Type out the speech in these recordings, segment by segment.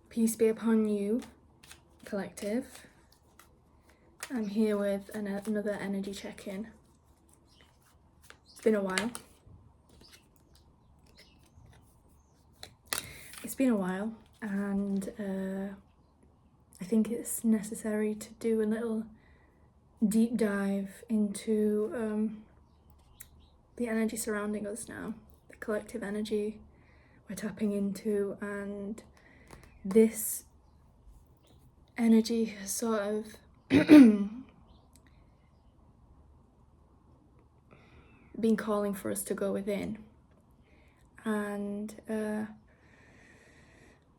Peace be upon you, collective. I'm here with another energy check-in. It's been a while. And I think it's necessary to do a little deep dive into the energy surrounding us now, the collective energy we're tapping into, and this energy has sort of been calling for us to go within, and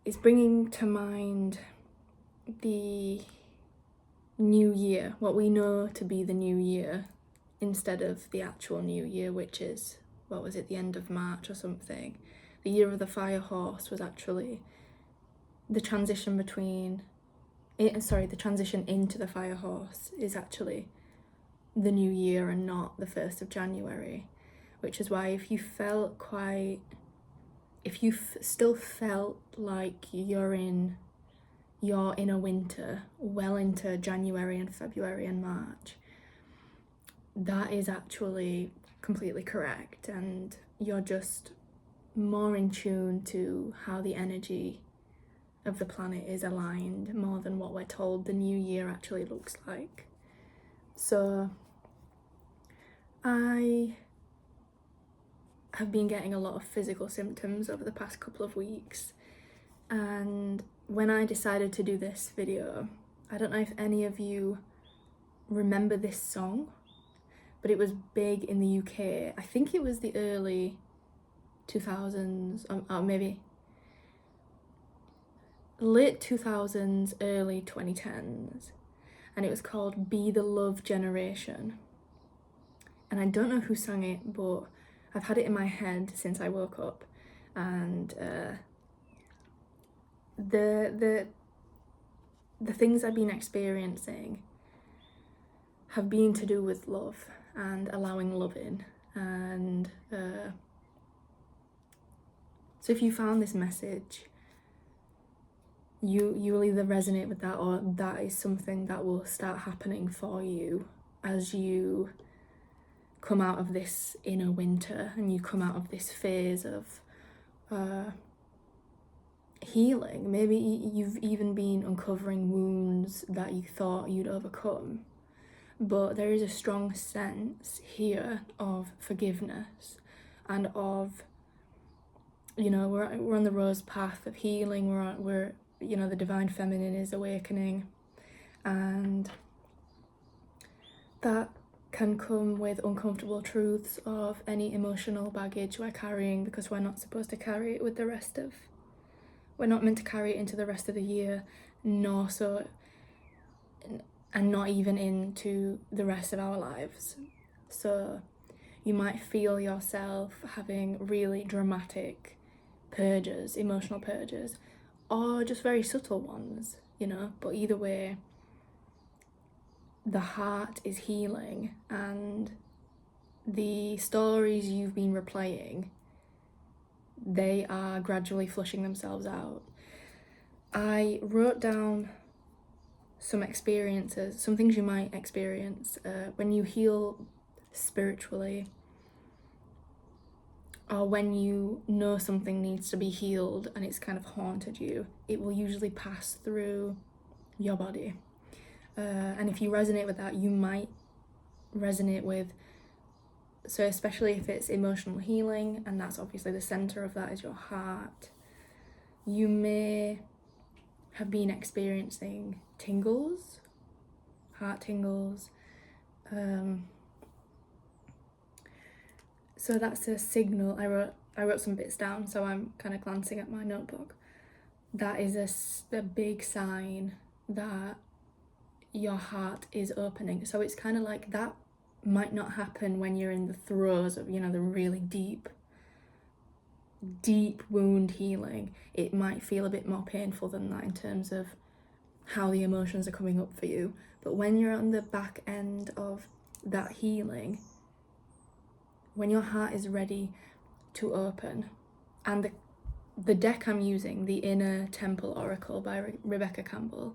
it's bringing to mind the new year, what we know to be the new year, instead of the actual new year, which is, what was it, the end of March or something. The year of the fire horse was actually the transition the transition into the fire horse is actually the new year and not the 1st of January, which is why if you still felt like you're in a winter well into January and February and March, that is actually completely correct, and you're just more in tune to how the energy of the planet is aligned more than what we're told the new year actually looks like. So I have been getting a lot of physical symptoms over the past couple of weeks, and when I decided to do this video, I don't know if any of you remember this song, but it was big in the UK. I think it was the early 2000s, or maybe late 2000s, early 2010s, and it was called Be the Love Generation. And I don't know who sang it, but I've had it in my head since I woke up, and the things I've been experiencing have been to do with love and allowing love in, and so if you found this message, you will either resonate with that, or that is something that will start happening for you as you come out of this inner winter and you come out of this phase of healing. Maybe you've even been uncovering wounds that you thought you'd overcome, but there is a strong sense here of forgiveness and of, we're on the rose path of healing. We're the divine feminine is awakening, and that can come with uncomfortable truths of any emotional baggage we're carrying, because we're not supposed to carry it we're not meant to carry it into the rest of the year, and not even into the rest of our lives. So you might feel yourself having really dramatic purges, emotional purges, or just very subtle ones, but either way, the heart is healing, and the stories you've been replaying, they are gradually flushing themselves out. I wrote down some experiences, some things you might experience when you heal spiritually, or when you know something needs to be healed and it's kind of haunted you. It will usually pass through your body. And if you resonate with that, you might resonate with, so especially if it's emotional healing, and that's obviously the center of that is your heart, you may have been experiencing tingles, heart tingles. So that's a signal. I wrote some bits down, so I'm kind of glancing at my notebook. That is a big sign that your heart is opening. So it's kind of like that might not happen when you're in the throes of, the really deep wound healing. It might feel a bit more painful than that in terms of how the emotions are coming up for you. But when you're on the back end of that healing, when your heart is ready to open, and the deck I'm using, the Inner Temple Oracle by Rebecca Campbell,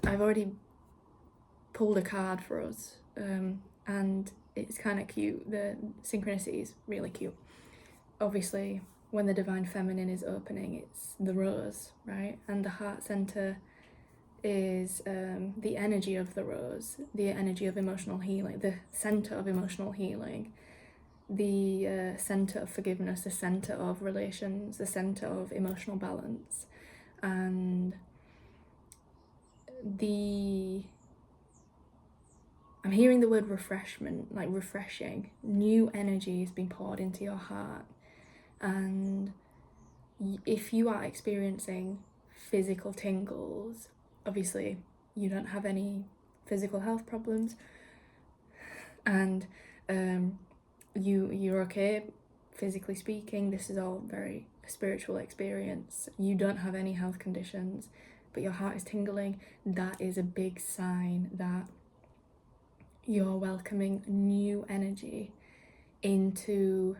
I've already pulled a card for us, and it's kind of cute. The synchronicity is really cute. Obviously, when the Divine Feminine is opening, it's the rose, right? And the heart center is the energy of the rose, the energy of emotional healing, the center of emotional healing, the center of forgiveness, the center of relations, the center of emotional balance. And I'm hearing the word refreshment, like refreshing. New energy is being poured into your heart. And if you are experiencing physical tingles, obviously you don't have any physical health problems, and you're okay physically speaking. This is all very spiritual experience. You don't have any health conditions, but your heart is tingling. That is a big sign that you're welcoming new energy into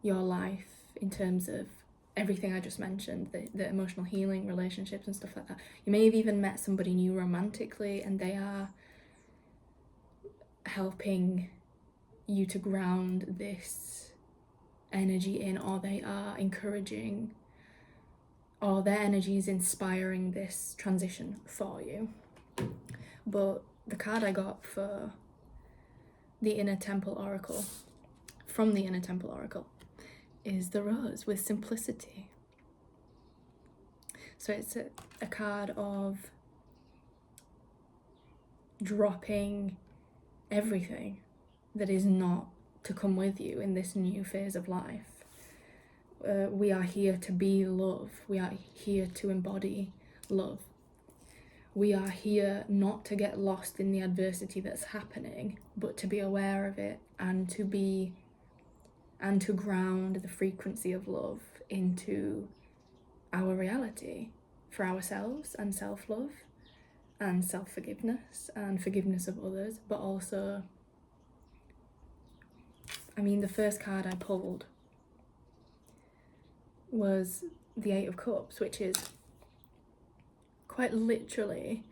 your life in terms of everything I just mentioned, the emotional healing, relationships and stuff like that. You may have even met somebody new romantically, and they are helping you to ground this energy in, or they are encouraging, or their energy is inspiring this transition for you. But the card I got for the Inner Temple Oracle, from the Inner Temple Oracle, is the rose with simplicity. So it's a card of dropping everything that is not to come with you in this new phase of life. We are here to be love. We are here to embody love. We are here not to get lost in the adversity that's happening, but to be aware of it and to ground the frequency of love into our reality for ourselves, and self-love and self-forgiveness and forgiveness of others. But also, I mean, the first card I pulled was the Eight of Cups, which is quite literally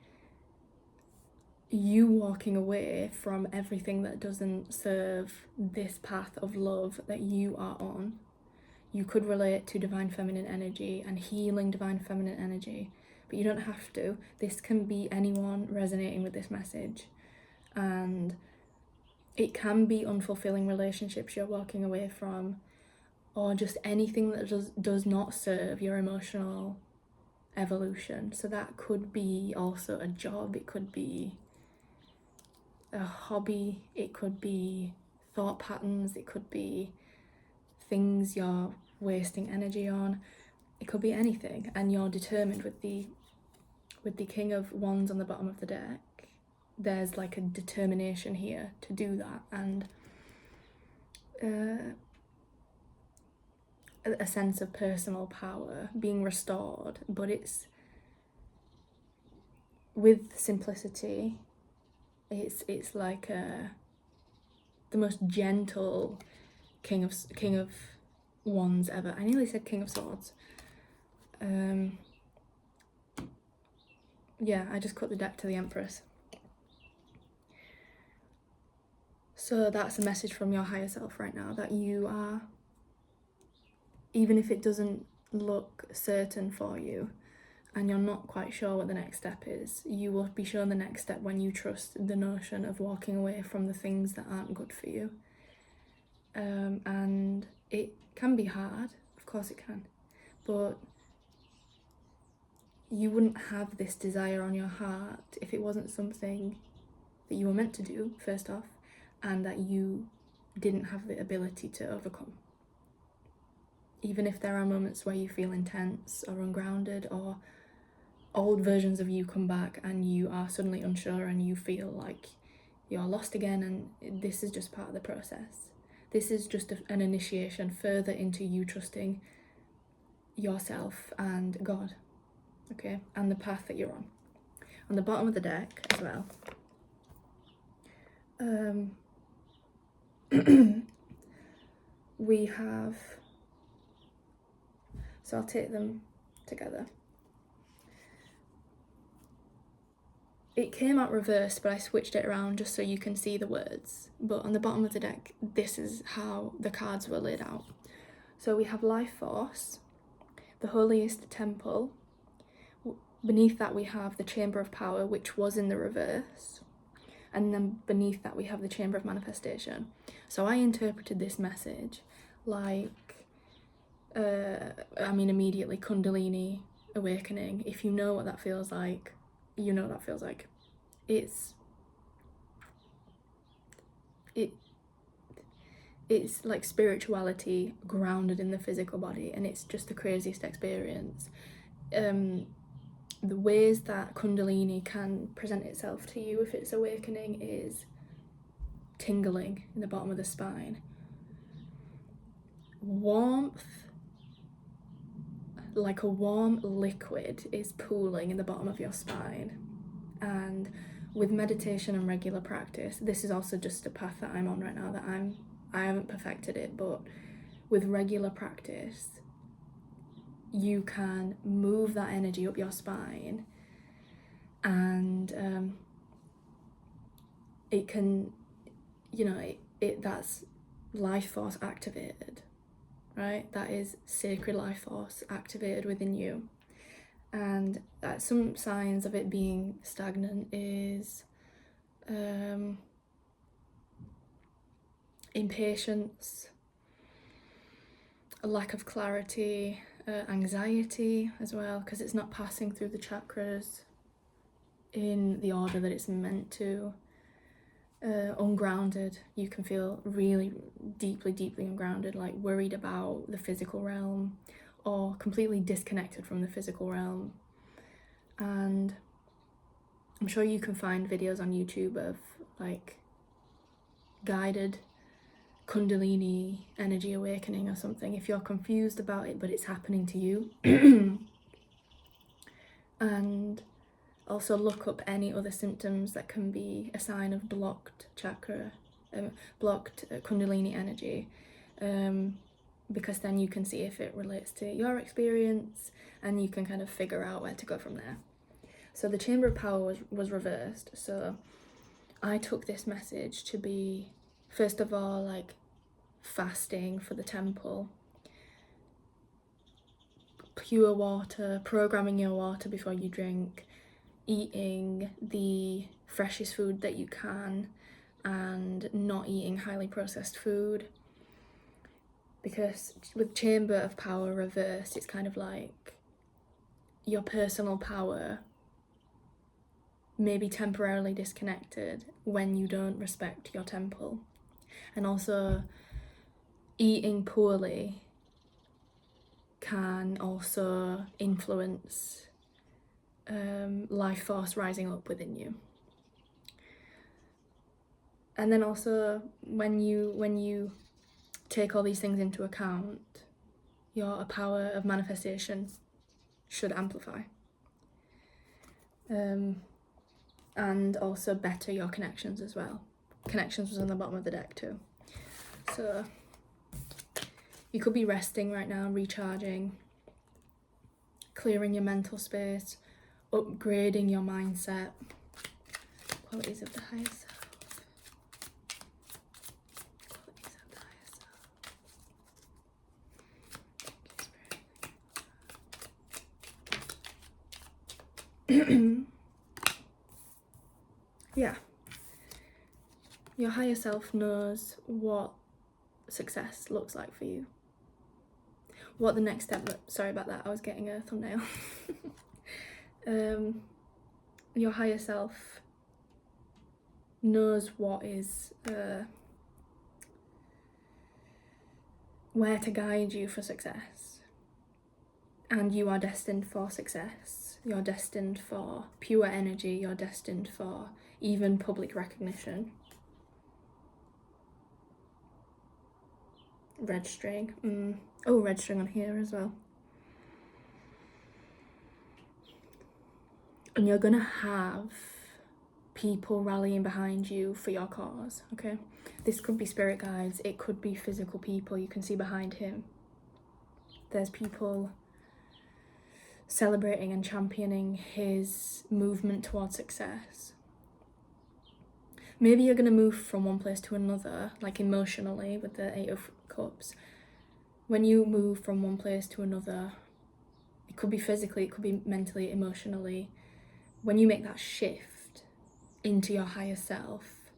you walking away from everything that doesn't serve this path of love that you are on. You could relate to Divine Feminine energy and healing Divine Feminine energy, but you don't have to. This can be anyone resonating with this message. And it can be unfulfilling relationships you're walking away from, or just anything that does not serve your emotional evolution. So that could be also a job, it could be a hobby, it could be thought patterns, it could be things you're wasting energy on, it could be anything. And you're determined with the King of Wands on the bottom of the deck. There's like a determination here to do that, and a sense of personal power being restored. But it's with simplicity. It's like the most gentle King of Wands ever. I nearly said King of Swords. Yeah, I just cut the deck to the Empress. So that's a message from your higher self right now, that you are, even if it doesn't look certain for you and you're not quite sure what the next step is, you will be shown the next step when you trust the notion of walking away from the things that aren't good for you. And it can be hard, of course it can, but you wouldn't have this desire on your heart if it wasn't something that you were meant to do, first off, and that you didn't have the ability to overcome. Even if there are moments where you feel intense or ungrounded, or old versions of you come back and you are suddenly unsure and you feel like you're lost again, and this is just part of the process. This is just an initiation further into you trusting yourself and God, okay, and the path that you're on. On the bottom of the deck as well, we have So I'll take them together. It came out reversed, but I switched it around just so you can see the words. But on the bottom of the deck, this is how the cards were laid out. So we have Life Force, the Holiest Temple. Beneath that we have the Chamber of Power, which was in the reverse. And then beneath that we have the Chamber of Manifestation. So I interpreted this message like, immediately Kundalini awakening. If you know what that feels like, you know what that feels like. It's like spirituality grounded in the physical body, and it's just the craziest experience. The ways that Kundalini can present itself to you if it's awakening is tingling in the bottom of the spine. Warmth, like a warm liquid, is pooling in the bottom of your spine. And with meditation and regular practice, this is also just a path that I'm on right now, that I haven't perfected it, but with regular practice, you can move that energy up your spine, and it can, that's life force activated, right? That is sacred life force activated within you. And some signs of it being stagnant is impatience, a lack of clarity, anxiety as well, because it's not passing through the chakras in the order that it's meant to. Ungrounded, you can feel really deeply ungrounded, like worried about the physical realm, or completely disconnected from the physical realm. And I'm sure you can find videos on YouTube of like guided Kundalini energy awakening or something if you're confused about it, but it's happening to you. And also look up any other symptoms that can be a sign of blocked chakra, blocked Kundalini energy, because then you can see if it relates to your experience, and you can kind of figure out where to go from there. So the Chamber of Power was reversed. So I took this message to be, first of all, like fasting for the temple, pure water, programming your water before you drink, eating the freshest food that you can, and not eating highly processed food. Because with Chamber of Power reversed, it's kind of like your personal power may be temporarily disconnected when you don't respect your temple. And also eating poorly can also influence life force rising up within you. And then also when you take all these things into account, your power of manifestation should amplify. And also better your connections as well. Connections was on the bottom of the deck too. So you could be resting right now, recharging, clearing your mental space, upgrading your mindset, qualities of the higher self. Qualities of the higher self. Yeah. Your higher self knows what success looks like for you. What the next step, sorry about that, I was getting a thumbnail. Your higher self knows what is, where to guide you for success. And you are destined for success. You're destined for pure energy. You're destined for even public recognition. Red string. Oh, red string on here as well. And you're gonna have people rallying behind you for your cause, okay? This could be spirit guides, it could be physical people. You can see behind him, there's people celebrating and championing his movement towards success. Maybe you're going to move from one place to another, like emotionally with the Eight of Cups. When you move from one place to another, it could be physically, it could be mentally, emotionally. When you make that shift into your higher self,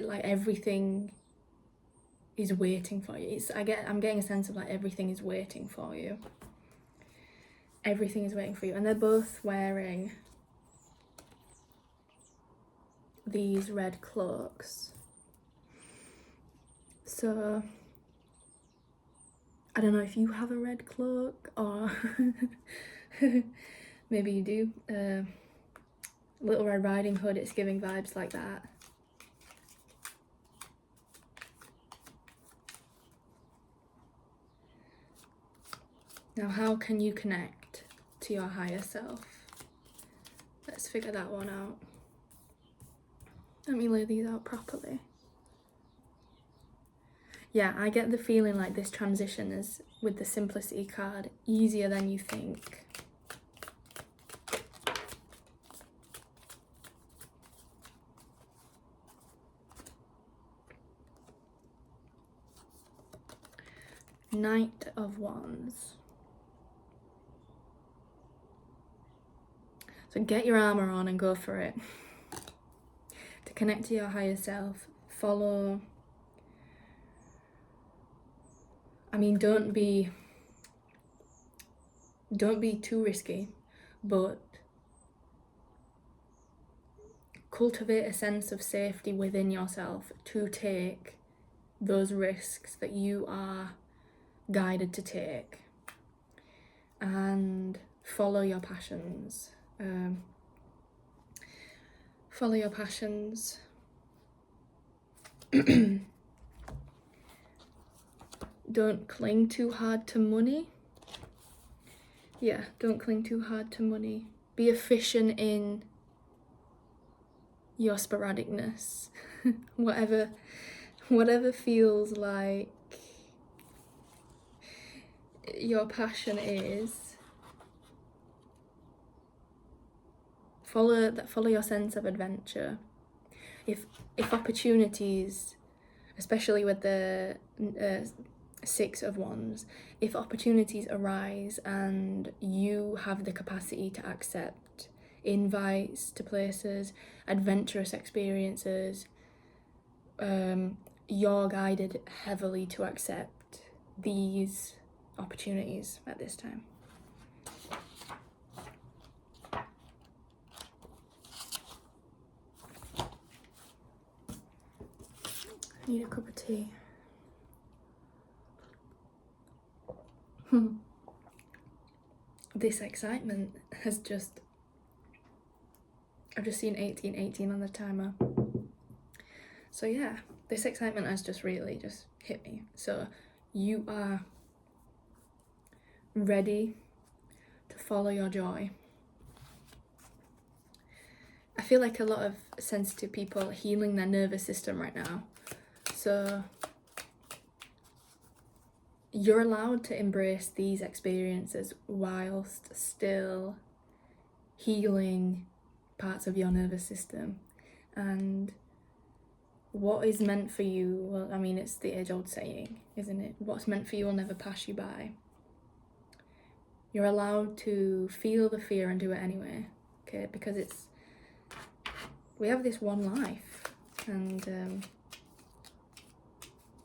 like everything is waiting for you. I'm getting a sense of like everything is waiting for you. Everything is waiting for you. And they're both wearing these red cloaks. So I don't know if you have a red cloak or maybe you do. Little Red Riding Hood, it's giving vibes like that. Now, how can you connect to your higher self? Let's figure that one out. Let me lay these out properly. Yeah, I get the feeling like this transition is, with the Simplicity card, easier than you think. Knight of Wands. So get your armor on and go for it. To connect to your higher self, follow. I mean, don't be too risky, but cultivate a sense of safety within yourself to take those risks that you are guided to take, and follow your passions. Follow your passions. Don't cling too hard to money. Yeah, don't cling too hard to money. Be efficient in your sporadicness. whatever feels like your passion is, follow your sense of adventure. If opportunities, especially with the Six of Wands, if opportunities arise and you have the capacity to accept invites to places, adventurous experiences, you're guided heavily to accept these opportunities at this time. I need a cup of tea. This excitement has just... I've just seen 1818 on the timer. So yeah, this excitement has just really just hit me. So you are ready to follow your joy. I feel like a lot of sensitive people are healing their nervous system right now. So you're allowed to embrace these experiences whilst still healing parts of your nervous system. And what is meant for you, well, I mean, it's the age-old saying, isn't it? What's meant for you will never pass you by. You're allowed to feel the fear and do it anyway, okay? Because we have this one life, and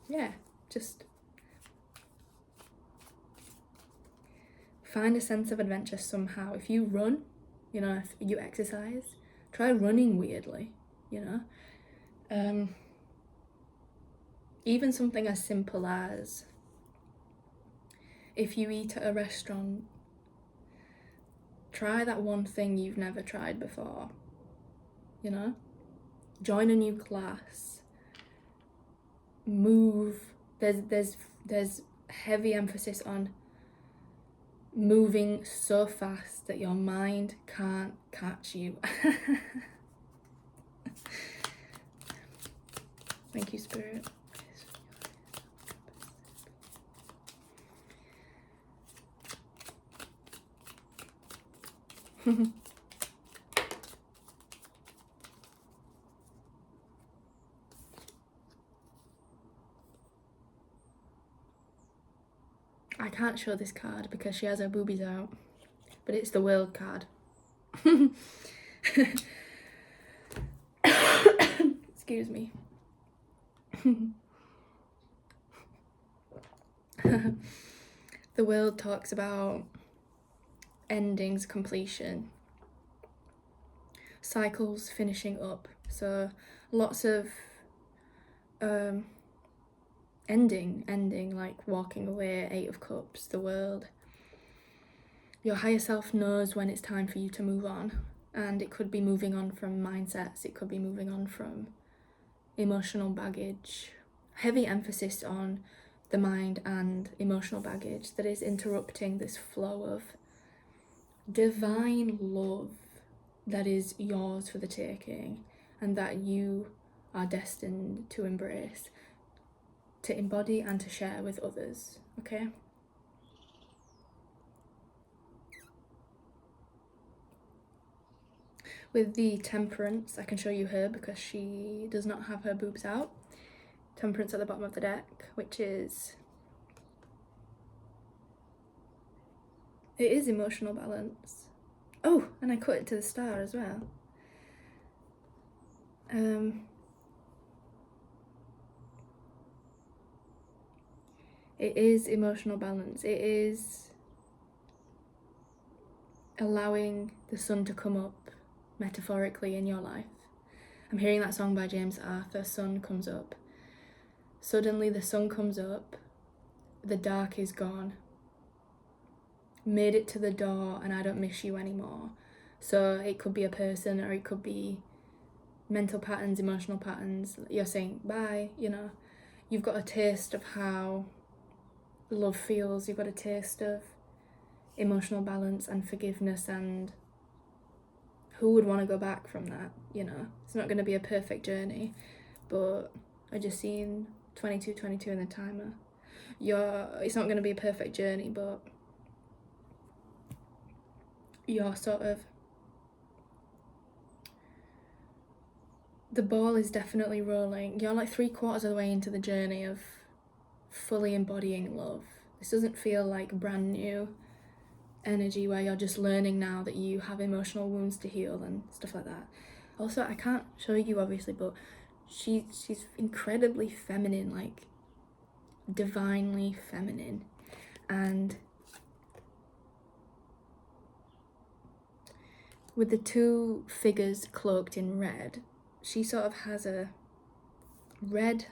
yeah, just find a sense of adventure somehow. If you run, you know, if you exercise, try running weirdly, you know. Even something as simple as, if you eat at a restaurant, try that one thing you've never tried before, you know. Join a new class, move. There's heavy emphasis on moving so fast that your mind can't catch you. Thank you, Spirit. I can't show this card because she has her boobies out, but it's the World card. Excuse me. The World talks about endings, completion, cycles finishing up. So lots of ending, like walking away, Eight of Cups, the World. Your higher self knows when it's time for you to move on, and it could be moving on from mindsets, it could be moving on from emotional baggage. Heavy emphasis on the mind and emotional baggage that is interrupting this flow of divine love that is yours for the taking, and that you are destined to embrace, to embody and to share with others, okay? With the Temperance, I can show you her because she does not have her boobs out. Temperance at the bottom of the deck, which is... it is emotional balance. Oh, and I cut it to the star as well. It is emotional balance. It is allowing the sun to come up metaphorically in your life. I'm hearing that song by James Arthur, Sun Comes Up. Suddenly the sun comes up, the dark is gone. Made it to the door and I don't miss you anymore. So it could be a person, or it could be mental patterns, emotional patterns. You're saying bye, you know. You've got a taste of how love feels. You've got a taste of emotional balance and forgiveness, and who would want to go back from that, you know? It's not going to be a perfect journey, but I just seen 22 in the timer. It's not going to be a perfect journey, but you're sort of... the ball is definitely rolling. You're like 3/4 of the way into the journey of fully embodying love. This doesn't feel like brand new energy where you're just learning now that you have emotional wounds to heal and stuff like that. Also, I can't show you obviously, but she's incredibly feminine, like divinely feminine. And with the two figures cloaked in red, she sort of has a red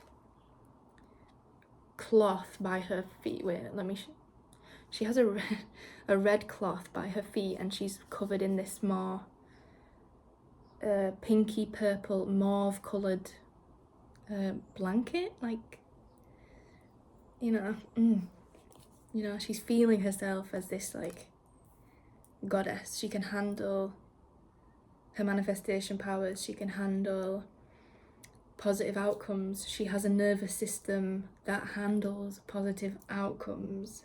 cloth by her feet. Wait, she has a red cloth by her feet, and she's covered in this more pinky purple mauve coloured blanket, like, you know, she's feeling herself as this like goddess. She can handle her manifestation powers, she can handle positive outcomes. She has a nervous system that handles positive outcomes.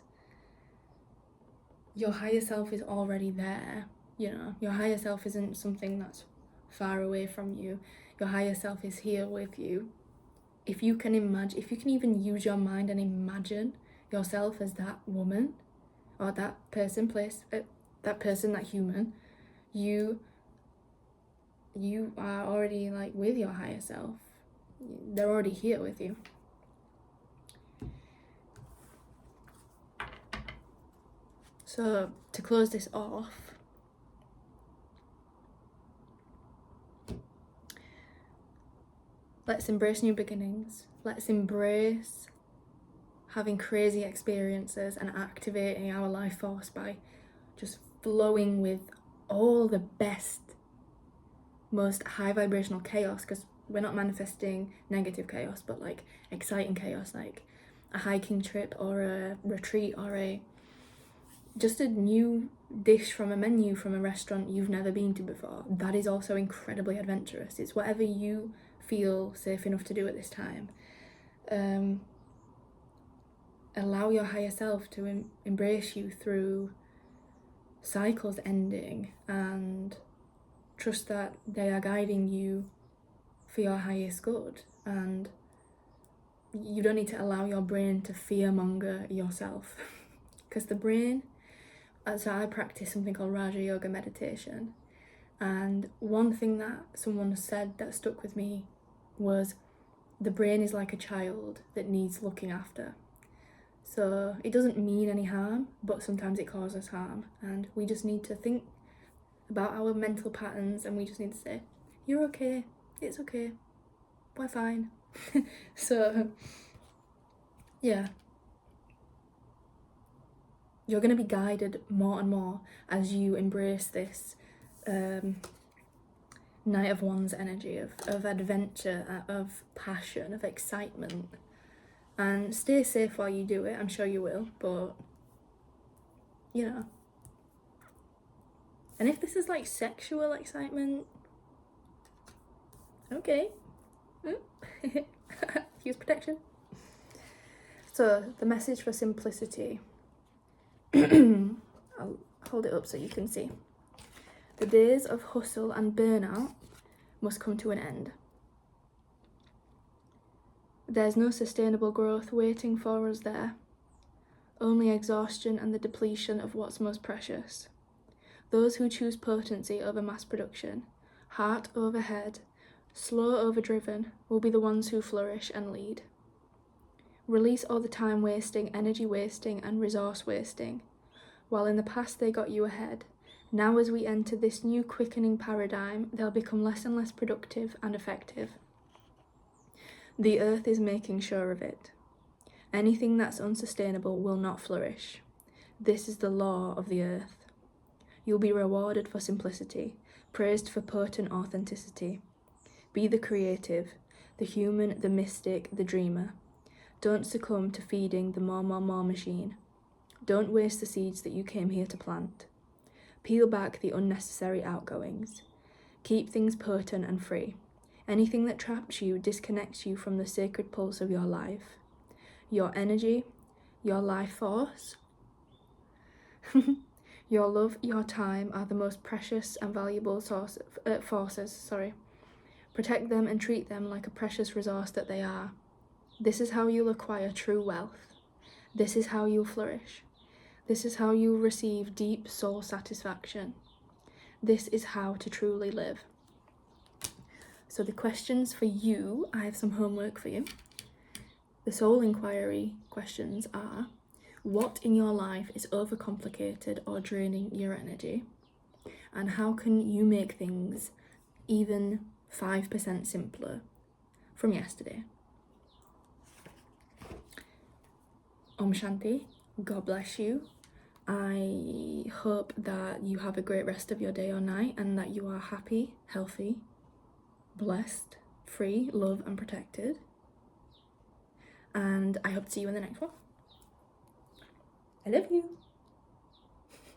Your higher self is already there, you know. Your higher self isn't something that's far away from you. Your higher self is here with you. If you can even use your mind and imagine yourself as that woman or that person, that human, you are already like with your higher self. They're already here with you. So to close this off, let's embrace new beginnings. Let's embrace having crazy experiences and activating our life force by just flowing with all the best, most high vibrational chaos, because we're not manifesting negative chaos, but like exciting chaos, like a hiking trip or a retreat or just a new dish from a menu from a restaurant you've never been to before. That is also incredibly adventurous. It's whatever you feel safe enough to do at this time. Allow your higher self to embrace you through cycles ending, and trust that they are guiding you for your highest good. And you don't need to allow your brain to fearmonger yourself. Because the brain, so I practice something called Raja Yoga meditation. And one thing that someone said that stuck with me was, the brain is like a child that needs looking after. So it doesn't mean any harm, but sometimes it causes harm. And we just need to think about our mental patterns, and we just need to say, you're okay, it's okay, we're fine. So yeah, you're going to be guided more and more as you embrace this Knight of Wands energy of adventure, of passion, of excitement. And stay safe while you do it, I'm sure you will, but you know. And if this is like sexual excitement, okay. Use protection. So the message for simplicity, I'll hold it up so you can see. The days of hustle and burnout must come to an end. There's no sustainable growth waiting for us there, only exhaustion and the depletion of what's most precious. Those who choose potency over mass production, heart over head, slow over driven, will be the ones who flourish and lead. Release all the time wasting, energy wasting, and resource wasting. While in the past they got you ahead, now as we enter this new quickening paradigm, they'll become less and less productive and effective. The earth is making sure of it. Anything that's unsustainable will not flourish. This is the law of the earth. You'll be rewarded for simplicity, praised for potent authenticity. Be the creative, the human, the mystic, the dreamer. Don't succumb to feeding the more machine. Don't waste the seeds that you came here to plant. Peel back the unnecessary outgoings. Keep things potent and free. Anything that traps you disconnects you from the sacred pulse of your life. Your energy, your life force, your love, your time are the most precious and valuable forces. Protect them and treat them like a precious resource that they are. This is how you'll acquire true wealth. This is how you'll flourish. This is how you'll receive deep soul satisfaction. This is how to truly live. So the questions for you, I have some homework for you. The soul inquiry questions are, what in your life is overcomplicated or draining your energy? And how can you make things even 5% simpler from yesterday? Om Shanti, God bless you. I hope that you have a great rest of your day or night, and that you are happy, healthy, blessed, free, loved and protected. And I hope to see you in the next one. I love you.